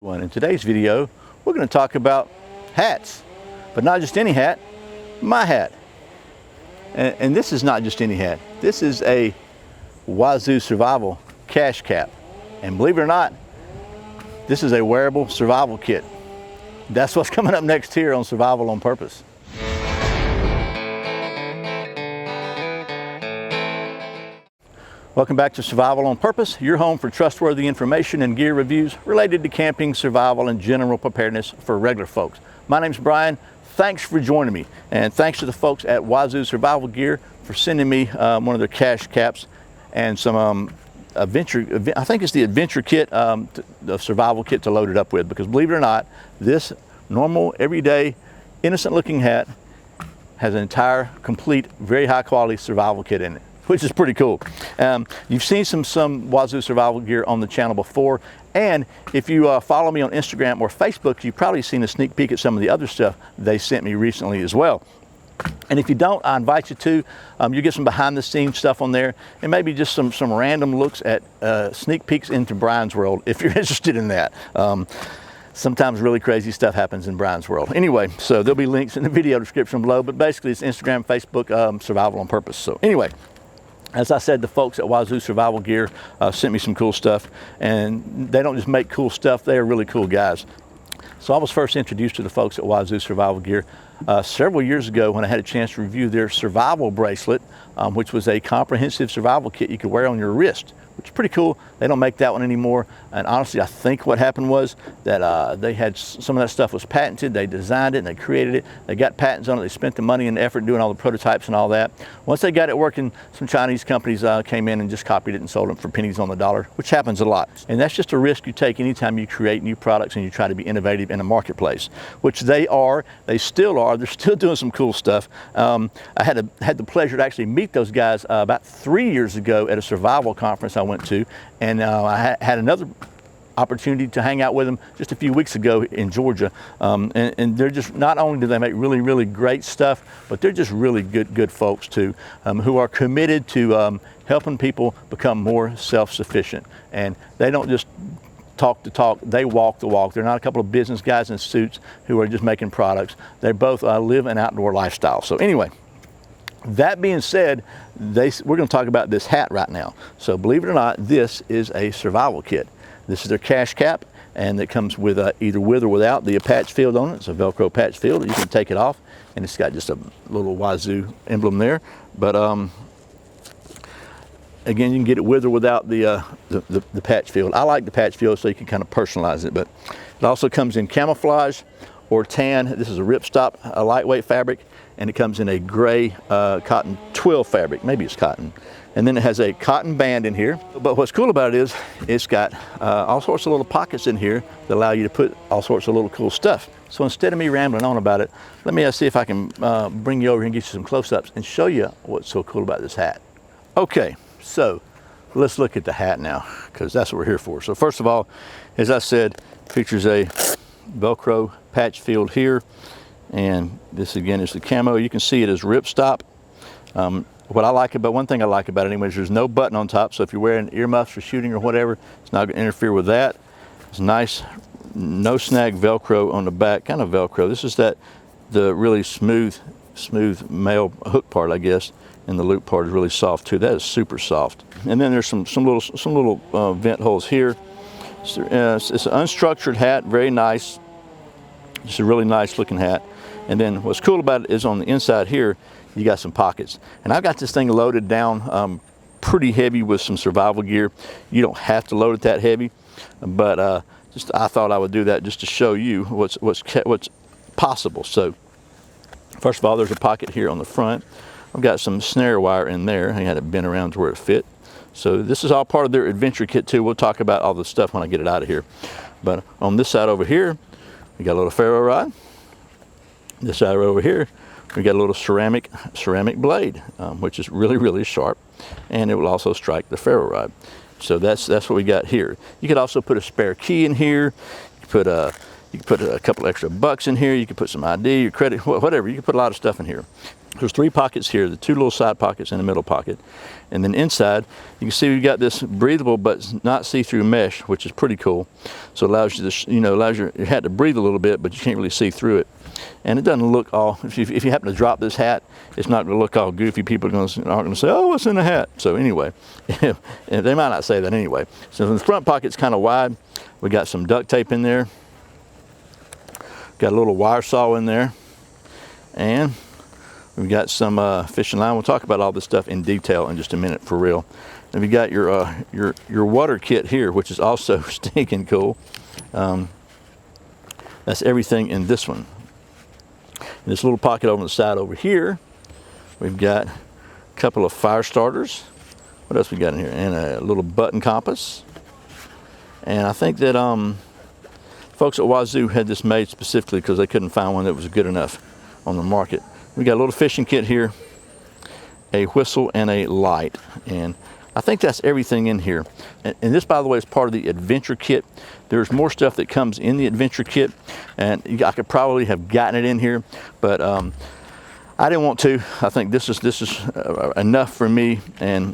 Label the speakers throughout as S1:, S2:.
S1: In today's video, we're going to talk about hats, but not just any hat, my hat. And this is not just any hat. This is a Wazoo Survival Cache Cap. And believe it or not, this is a wearable survival kit. That's what's coming up next here on Survival on Purpose. Welcome back to Survival on Purpose, your home for trustworthy information and gear reviews related to camping, survival, and general preparedness for regular folks. My name's Brian. Thanks for joining me. And thanks to the folks at Wazoo Survival Gear for sending me one of their cache caps and some I think it's the Adventure Kit, the survival kit to load it up with. Because believe it or not, this normal, everyday, innocent looking hat has an entire, complete, very high quality survival kit in it, which is pretty cool. You've seen some Wazoo Survival Gear on the channel before, and if you follow me on Instagram or Facebook, you've probably seen a sneak peek at some of the other stuff they sent me recently as well. And if you don't, I invite you to. You get some behind the scenes stuff on there, and maybe just some random looks at sneak peeks into Brian's world, if you're interested in that. Sometimes really crazy stuff happens in Brian's world. Anyway, so there'll be links in the video description below, but basically it's Instagram, Facebook, Survival on Purpose. So anyway, as I said, the folks at Wazoo Survival Gear sent me some cool stuff, and they don't just make cool stuff, they are really cool guys. So I was first introduced to the folks at Wazoo Survival Gear several years ago when I had a chance to review their survival bracelet, which was a comprehensive survival kit you could wear on your wrist, which is pretty cool. They don't make that one anymore. And honestly, I think what happened was that they had some of that stuff was patented. They designed it and they created it. They got patents on it. They spent the money and the effort doing all the prototypes and all that. Once they got it working, some Chinese companies came in and just copied it and sold them for pennies on the dollar, which happens a lot. And that's just a risk you take anytime you create new products and you try to be innovative in a marketplace, which they are. They still are. They're still doing some cool stuff. I had the pleasure to actually meet those guys about 3 years ago at a survival conference I went to, and I had another opportunity to hang out with them just a few weeks ago in Georgia, and they're just, not only do they make really great stuff, but they're just really good folks too, who are committed to helping people become more self-sufficient. And they don't just talk the talk, they walk the walk. They're not a couple of business guys in suits who are just making products. They both live an outdoor lifestyle. So anyway, that being said, we're going to talk about this hat right now. So believe it or not, this is a survival kit. This is their cache cap, and it comes with either with or without the patch field on it. It's a Velcro patch field. You can take it off, and it's got just a little Wazoo emblem there. But again, you can get it with or without the patch field. I like the patch field so you can kind of personalize it. But it also comes in camouflage or tan. This is a ripstop, a lightweight fabric, and it comes in a gray cotton twill fabric. Maybe it's cotton. And then it has a cotton band in here. But what's cool about it is it's got all sorts of little pockets in here that allow you to put all sorts of little cool stuff. So instead of me rambling on about it, let me see if I can bring you over here and get you some close-ups and show you what's so cool about this hat. Okay, so let's look at the hat now, because that's what we're here for. So first of all, as I said, features a Velcro patch field here, and this again is the camo. You can see it is ripstop. One thing I like about it anyway is there's no button on top, so if you're wearing earmuffs for shooting or whatever, it's not going to interfere with that. It's nice, no snag Velcro on the back, kind of Velcro. This is the really smooth male hook part, I guess, and the loop part is really soft too. That is super soft. And then there's some little vent holes here. It's an unstructured hat, very nice. It's a really nice looking hat. And then what's cool about it is on the inside here, you got some pockets. And I've got this thing loaded down pretty heavy with some survival gear. You don't have to load it that heavy, but I thought I would do that just to show you what's possible. So first of all, there's a pocket here on the front. I've got some snare wire in there. I had it bent around to where it fit. So this is all part of their Adventure Kit too. We'll talk about all the stuff when I get it out of here. But on this side over here, we got a little ferro rod. This side over here, we got a little ceramic blade, which is really sharp, and it will also strike the ferro rod. So that's what we got here. You could also put a spare key in here. You could put a couple extra bucks in here. You could put some ID, your credit, whatever. You can put a lot of stuff in here. There's 3 pockets here, the 2 little side pockets and the middle pocket. And then inside, you can see we've got this breathable but not see-through mesh, which is pretty cool. So it allows you to, allows your hat to breathe a little bit, but you can't really see through it. And it doesn't look all, if you happen to drop this hat, it's not going to look all goofy. People aren't going to say, oh, what's in the hat? So anyway, they might not say that anyway. So the front pocket's kind of wide. We got some duct tape in there. Got a little wire saw in there. And we've got some fishing line. We'll talk about all this stuff in detail in just a minute, for real. And we got your water kit here, which is also stinking cool. That's everything in this one. In this little pocket over the side over here, we've got a couple of fire starters. What else we got in here? And a little button compass. And I think that folks at Wazoo had this made specifically because they couldn't find one that was good enough on the market. We got a little fishing kit here, a whistle, and a light. And I think that's everything in here. And this, by the way, is part of the Adventure Kit. There's more stuff that comes in the Adventure Kit, and I could probably have gotten it in here, but I didn't want to. I think this is enough for me, and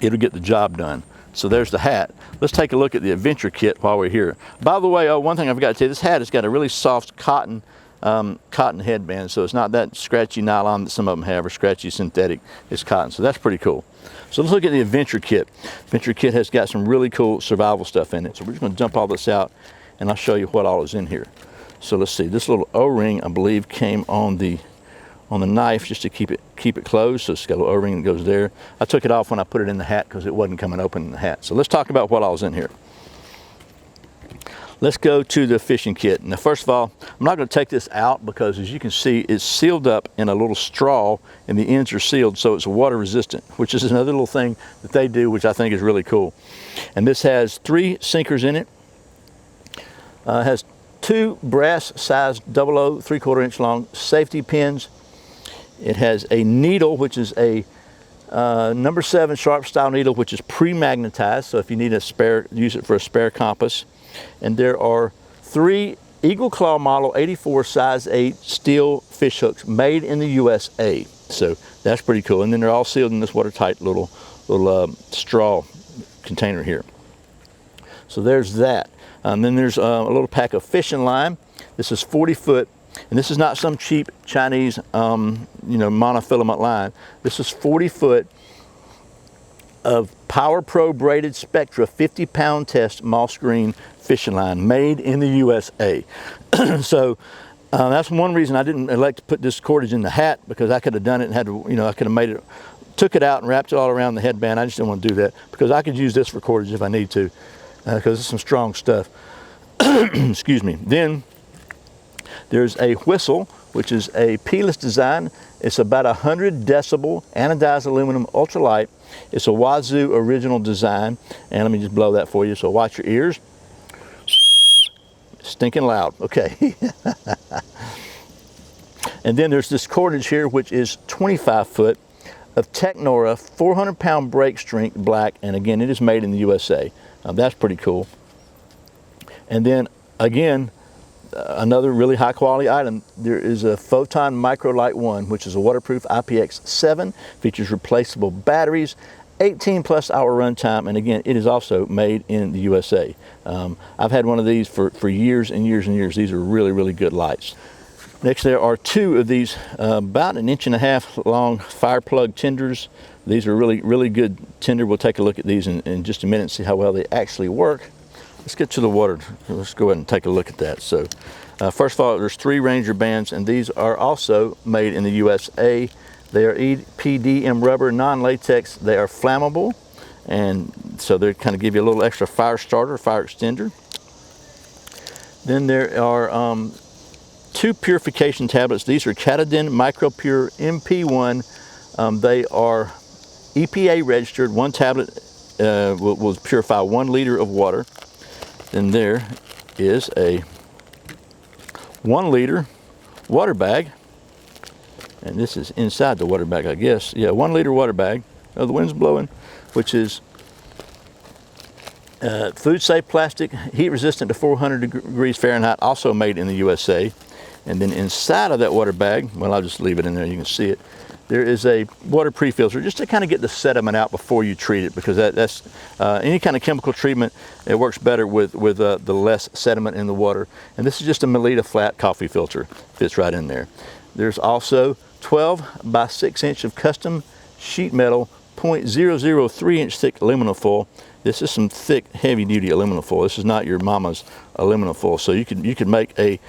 S1: it'll get the job done. So there's the hat. Let's take a look at the Adventure Kit while we're here. By the way, one thing I forgot to tell you, this hat has got a really soft cotton headband, so it's not that scratchy nylon that some of them have, or scratchy synthetic. It's cotton, so that's pretty cool. So let's look at the Adventure Kit. Adventure Kit has got some really cool survival stuff in it. So we're just going to dump all this out, and I'll show you what all is in here. So let's see. This little O-ring, I believe, came on the knife just to keep it closed. So it's got a little O-ring that goes there. I took it off when I put it in the hat because it wasn't coming open in the hat. So let's talk about what all is in here. Let's go to the fishing kit. Now, first of all, I'm not going to take this out because, as you can see, it's sealed up in a little straw, and the ends are sealed, so it's water resistant, which is another little thing that they do, which I think is really cool. And this has 3 sinkers in it. It has 2 brass-sized 00 3/4-inch long safety pins. It has a needle, which is a number 7 sharp style needle, which is pre-magnetized, so if you need a spare, use it for a spare compass. And there are 3 Eagle Claw model 84 size 8 steel fish hooks made in the USA. So that's pretty cool. And then they're all sealed in this watertight little straw container here. So there's that. Then there's a little pack of fishing line. This is 40 foot, and this is not some cheap Chinese monofilament line. This is 40 foot of Power Pro braided Spectra 50-pound test moss green fishing line made in the USA. So that's one reason I didn't elect to put this cordage in the hat, because I could have done it and had to, I could have made it, took it out and wrapped it all around the headband. I just didn't want to do that because I could use this for cordage if I need to, because it's some strong stuff. Excuse me. Then there's a whistle, which is a P-less design. It's about 100 decibel anodized aluminum ultralight. It's a Wazoo original design, and let me just blow that for you, so watch your ears. Stinking loud, okay. And then there's this cordage here, which is 25 foot of Technora 400-pound brake strength black, and again, it is made in the USA. That's pretty cool. And then again, another really high quality item, there is a Photon Microlight 1, which is a waterproof IPX7, features replaceable batteries, 18+ hour runtime, and again, it is also made in the USA. I've had one of these for years and years and years. These are really, really good lights. Next, there are 2 of these about 1.5 inch long fire plug tenders. These are really, really good tinder. We'll take a look at these in just a minute and see how well they actually work. Let's get to the water. Let's go ahead and take a look at that. So first of all, there's 3 Ranger bands, and these are also made in the USA. They are EPDM rubber, non-latex. They are flammable, and so they kind of give you a little extra fire starter, fire extender. Then there are 2 purification tablets. These are Katadyn MicroPure MP1. They are EPA registered. 1 tablet will purify 1 liter of water. Then there is a 1 liter water bag, and this is inside the water bag, I guess. Yeah, 1 liter water bag. Oh, the wind's blowing, which is food safe plastic, heat resistant to 400 degrees Fahrenheit, also made in the USA. And then inside of that water bag, well, I'll just leave it in there, you can see it, there is a water pre-filter just to kind of get the sediment out before you treat it, because that's any kind of chemical treatment, it works better with the less sediment in the water. And this is just a Melita flat coffee filter, fits right in there. There's also 12 by 6 inch of custom sheet metal 0.003 inch thick aluminum foil. This is some thick, heavy duty aluminum foil. This is not your mama's aluminum foil. So you could make a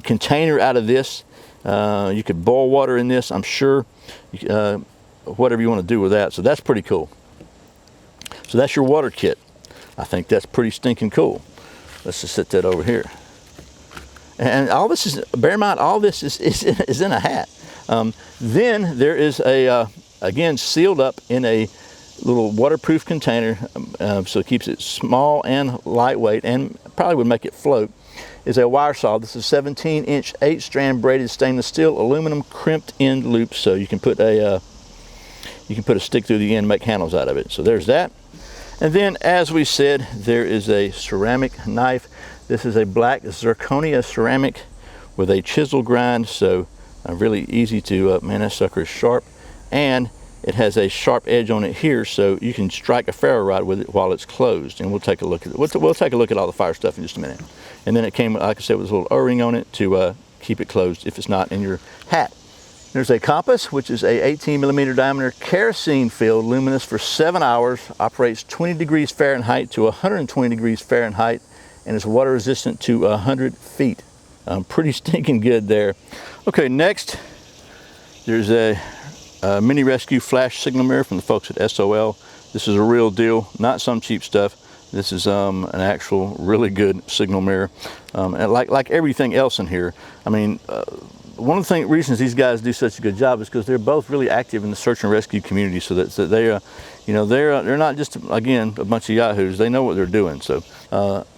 S1: container out of this. You could boil water in this, I'm sure. Whatever you want to do with that. So that's pretty cool. So that's your water kit. I think that's pretty stinking cool. Let's just set that over here. And all this is, bear in mind, all this is in a hat. Then there is again, sealed up in a little waterproof container, so it keeps it small and lightweight, and probably would make it float, is a wire saw. This is 17-inch 8-strand braided stainless steel aluminum crimped end loop, so you can put a stick through the end and make handles out of it. So there's that. And then, as we said, there is a ceramic knife. This is a black zirconia ceramic with a chisel grind, so really easy to, man, that sucker is sharp. And it has a sharp edge on it here, so you can strike a ferro rod with it while it's closed. And we'll take a look at it. We'll take a look at all the fire stuff in just a minute. And then it came, like I said, with a little O-ring on it to keep it closed if it's not in your hat. There's a compass, which is a 18mm diameter kerosene filled luminous for 7 hours, operates 20 degrees Fahrenheit to 120 degrees Fahrenheit, and is water resistant to 100 feet. Pretty stinking good there. Okay, next, there's a mini rescue flash signal mirror from the folks at SOL. This is a real deal, not some cheap stuff. This is an actual really good signal mirror. And like everything else in here, I mean, one of the reasons these guys do such a good job is because they're both really active in the search and rescue community, so that they you know, they're not just, again, a bunch of yahoos. They know what they're doing. So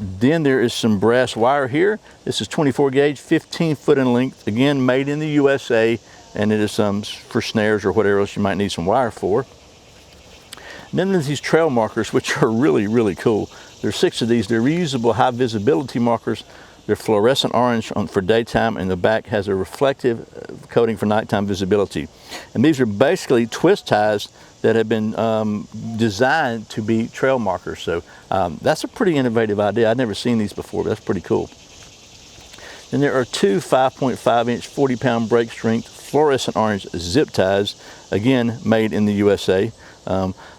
S1: then there is some brass wire here. This is 24 gauge, 15 foot in length, again made in the USA, and it is for snares or whatever else you might need some wire for. And then there's these trail markers, which are really, really cool. There's 6 of these. They're reusable high visibility markers. They're fluorescent orange for daytime, and the back has a reflective coating for nighttime visibility. And these are basically twist ties that have been designed to be trail markers. So that's a pretty innovative idea. I'd never seen these before, but that's pretty cool. Then there are 2 5.5 inch 40-pound brake strength fluorescent orange zip ties, again made in the USA.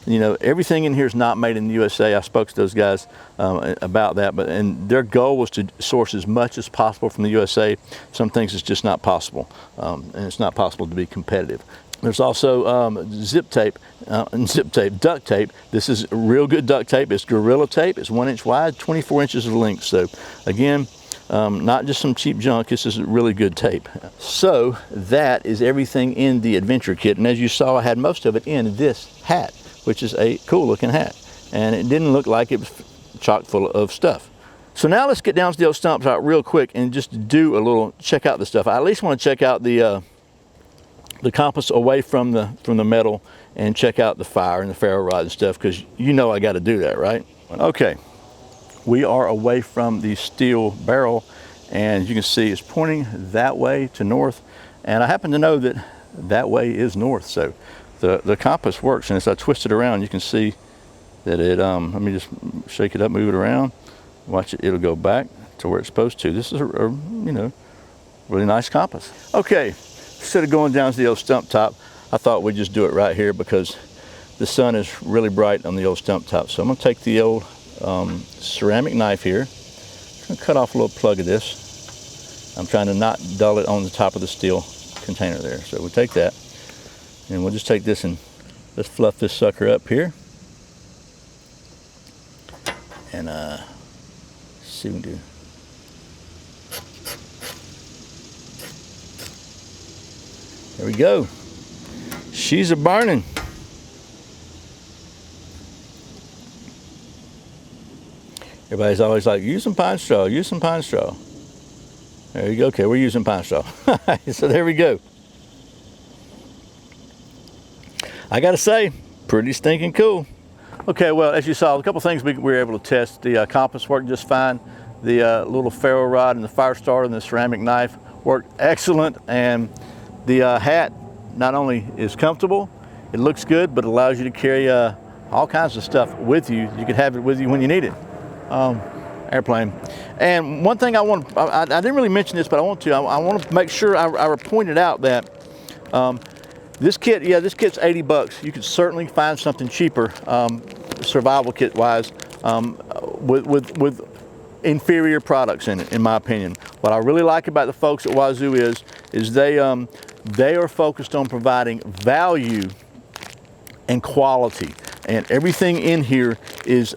S1: You know, everything in here is not made in the USA. I spoke to those guys about that, and their goal was to source as much as possible from the USA. Some things it's just not possible, and it's not possible to be competitive. There's also duct tape. This is real good duct tape. It's Gorilla tape. It's 1 inch wide, 24 inches of length. So again, not just some cheap junk. This is really good tape. So that is everything in the adventure kit. And as you saw, I had most of it in this hat, which is a cool looking hat. And it didn't look like it was chock full of stuff. So now let's get down to the old stump top real quick and just do a little, check out the stuff. I at least want to check out the compass away from the metal, and check out the fire and the ferro rod and stuff, because you know I got to do that, right? Okay, we are away from the steel barrel, and you can see it's pointing that way to north, and I happen to know that that way is north, so the compass works. And as I twist it around, you can see that it, let me just shake it up, move it around, watch it, it'll go back to where it's supposed to. This is a you know, really nice compass. Okay. Instead of going down to the old stump top, I thought we'd just do it right here because the sun is really bright on the old stump top. So I'm going to take the old ceramic knife here. I'm going to cut off a little plug of this. I'm trying to not dull it on the top of the steel container there. So we'll take that, and we'll just take this and let's fluff this sucker up here. And see what we can do. There we go. She's a burning. Everybody's always like, use some pine straw, use some pine straw. There you go. Okay, we're using pine straw. So there we go. I gotta say, pretty stinking cool. Okay, well, as you saw, a couple things we were able to test. The compass worked just fine. The little ferro rod and the fire starter and the ceramic knife work excellent, and the hat not only is comfortable, it looks good, but allows you to carry all kinds of stuff with you. You can have it with you when you need it. Airplane. And one thing I didn't really mention this, but I want to make sure I pointed out that this kit, this kit's 80 bucks. You could certainly find something cheaper, survival kit wise, with inferior products in it, in my opinion. What I really like about the folks at Wazoo is they are focused on providing value and quality, and everything in here is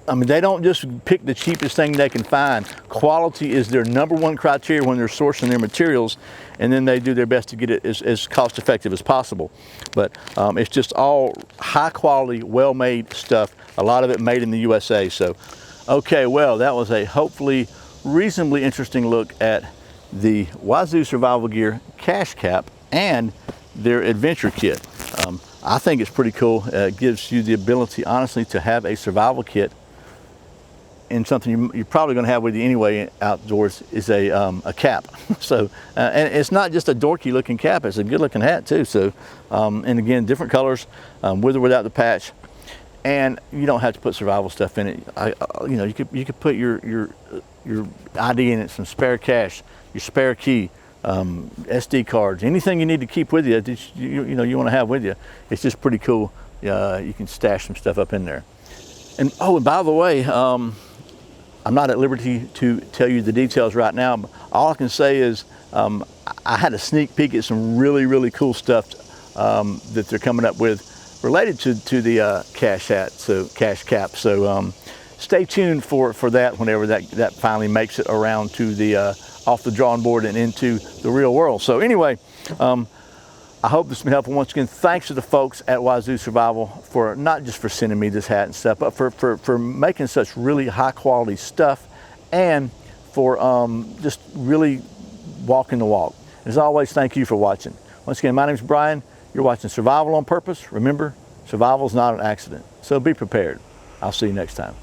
S1: I mean, they don't just pick the cheapest thing they can find. Quality is their #1 criteria when they're sourcing their materials, and then they do their best to get it as cost effective as possible. But it's just all high quality, well-made stuff, a lot of it made in the USA. So, okay, well, that was a hopefully reasonably interesting look at the Wazoo Survival Gear Cache Cap and their Adventure Kit. I think it's pretty cool. It gives you the ability, honestly, to have a survival kit and something you're probably going to have with you anyway outdoors is a cap. So, and it's not just a dorky looking cap, it's a good looking hat too. So, and again, different colors, with or without the patch. And you don't have to put survival stuff in it. You know, you could put your ID in it, some spare cash, your spare key, SD cards, anything you need to keep with you that you want to have with you. It's just pretty cool. You can stash some stuff up in there. And oh, and by the way, I'm not at liberty to tell you the details right now, but all I can say is I had a sneak peek at some really cool stuff that they're coming up with related to the cache cap. So stay tuned for that whenever that finally makes it around to the off the drawing board and into the real world. So anyway, I hope this has been helpful. Once again, thanks to the folks at Wazoo Survival for not just for sending me this hat and stuff, but for making such really high quality stuff, and for just really walking the walk. As always, thank you for watching. Once again, my name's Brian. You're watching Survival on Purpose. Remember, survival is not an accident, so be prepared. I'll see you next time.